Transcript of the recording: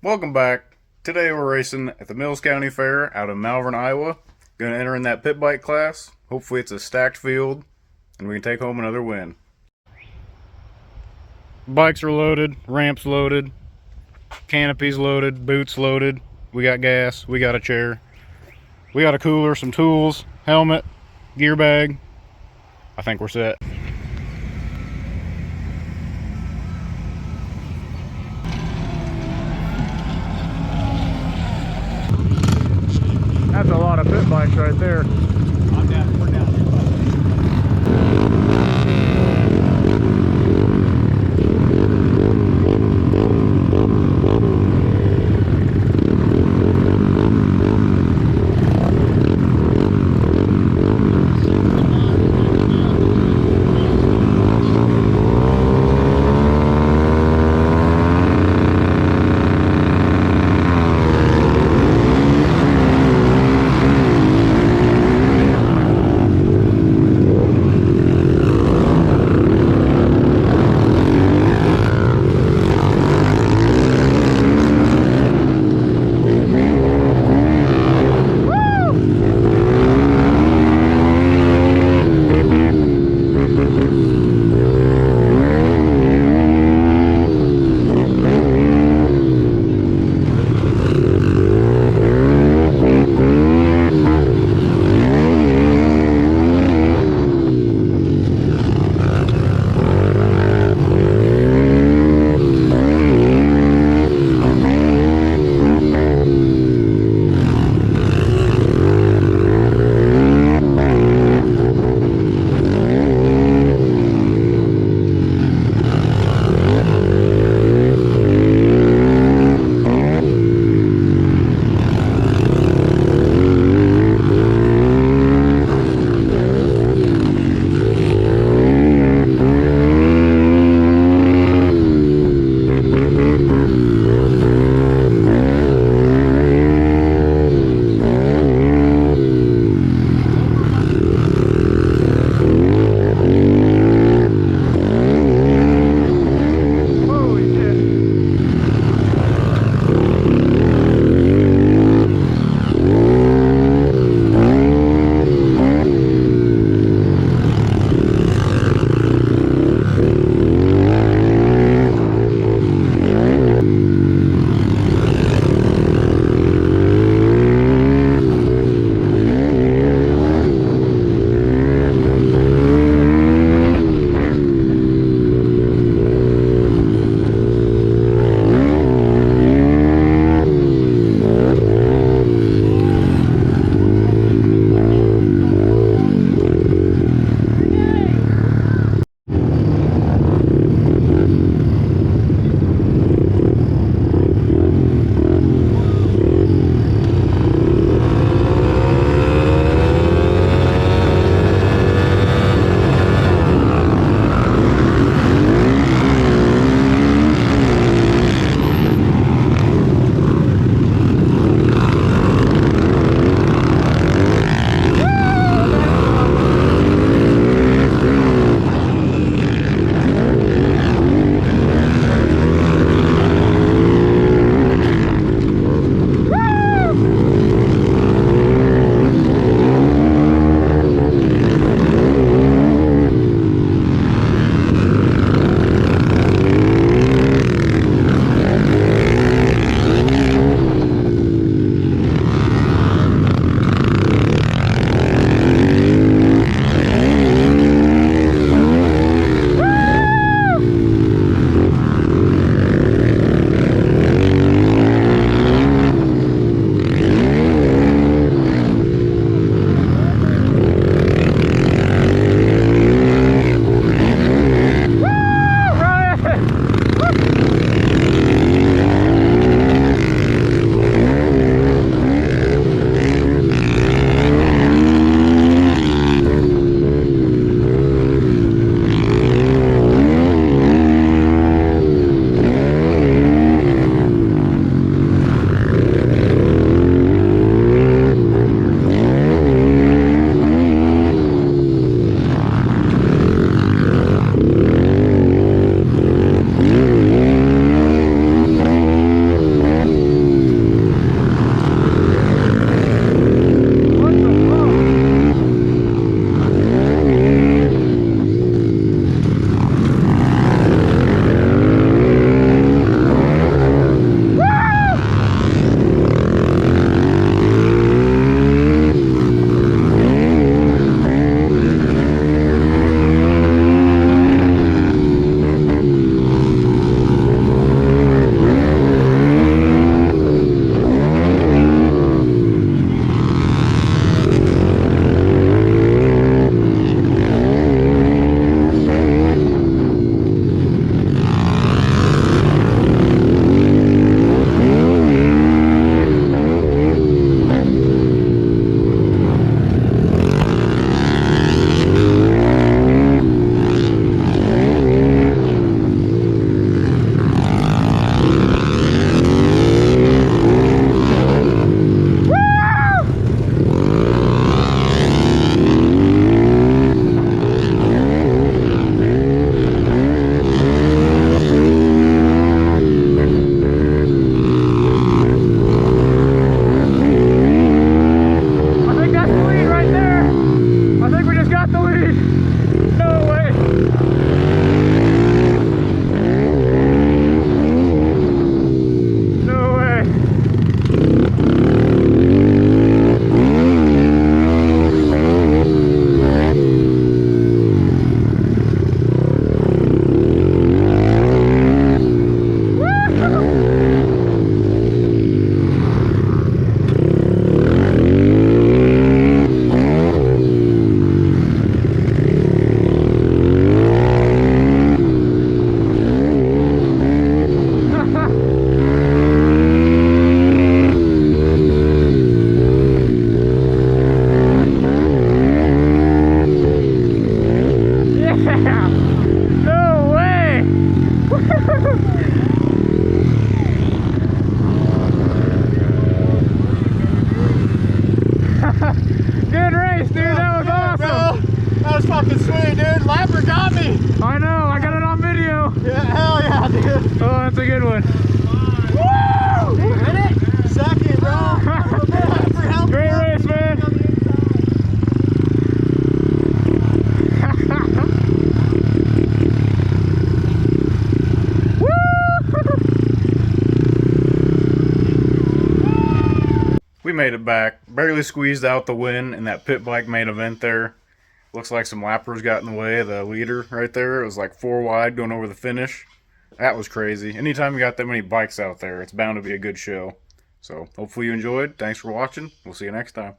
Welcome back. Today we're racing at the Mills County Fair out of Malvern, Iowa. Gonna enter in that pit bike class. Hopefully it's a stacked field and we can take home another win. Bikes are loaded, ramps loaded, canopies loaded, boots loaded. We got gas, we got a chair, we got a cooler, some tools, helmet, gear bag. I think we're set. That's a lot of pit bikes right there. I'm down. We're down. a good one. Second, bro. Great race, man. We made it back. Barely squeezed out the win in that pit bike main event there. Looks like some lappers got in the way of the leader right there. It was like 4 wide going over the finish. That was crazy. Anytime you got that many bikes out there, it's bound to be a good show. So hopefully you enjoyed. Thanks for watching. We'll see you next time.